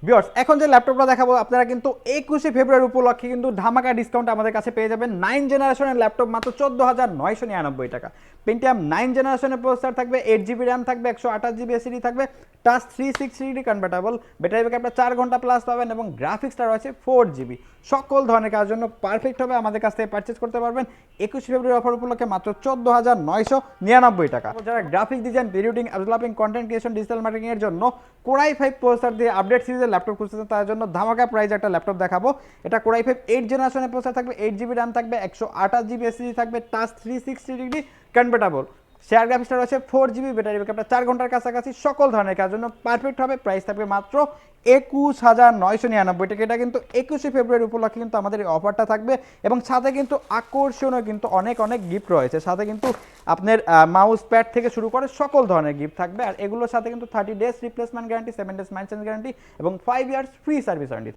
Viewers এখন যে ল্যাপটপটা দেখাবো আপনারা কিন্তু 21শে ফেব্রুয়ারি উপলক্ষে কিন্তু ধামাকা ডিসকাউন্ট আমাদের কাছে পেয়ে যাবেন 9 জেনারেশনের ল্যাপটপ মাত্র 14,999 টাকা। পেন্টিয়াম 9 জেনারেশনের প্রসেসর থাকবে, 8 জিবি র্যাম থাকবে, 128 জিবি এসএসডি থাকবে, টাচ 360 কনভার্টেবল, ব্যাটারি ব্যাকআপ আপনার 4 ঘন্টা প্লাস পাবেন এবং গ্রাফিক্সটা রয়েছে 4 জিবি। সকল ধরনের কাজের জন্য পারফেক্ট হবে, আমাদের কাছ থেকে পারচেজ করতে পারবেন 21শে ফেব্রুয়ারি অফার উপলক্ষে মাত্র 14,999 টাকা। যারা graphic design, video editing, developing, content creation, digital marketing এর জন্য কোরাই 5 প্রসেসর দিয়ে আপডেট সিরিজের ল্যাপটপ খুঁজতেছেন তার জন্য ধামাকা প্রাইস একটা ল্যাপটপ দেখাবো। এটা কোরাই 5 8 জেনারেশনের প্রসেসর থাকবে, 8 জিবি র্যাম থাকবে, 128 জিবি এসএসডি থাকবে, টাচ 360 কনভার্টেবল, শেয়ার গ্রাফিক্সটা রয়েছে 4 জিবি, ব্যাটারি ব্যাকআপটা 4 ঘন্টার কাছাকাছি। সকল ধরনের কাজের জন্য পারফেক্ট হবে। প্রাইস থাকবে মাত্র 21,999 টাকা। এটা কিন্তু 21শে ফেব্রুয়ারি উপলক্ষে কিন্তু আমাদের এই অফারটা থাকবে এবং সাথে কিন্তু আকর্ষণীয় কিন্তু অনেক অনেক গিফট রয়েছে। সাথে কিন্তু আপনার মাউস প্যাড থেকে শুরু করে সকল ধরনের গিফট থাকবে। আর এগুলোর সাথে কিন্তু 30 days replacement guarantee, 7 days maintenance guarantee এবং 5 ইয়ার্স ফ্রি সার্ভিস ওয়ারেন্টি।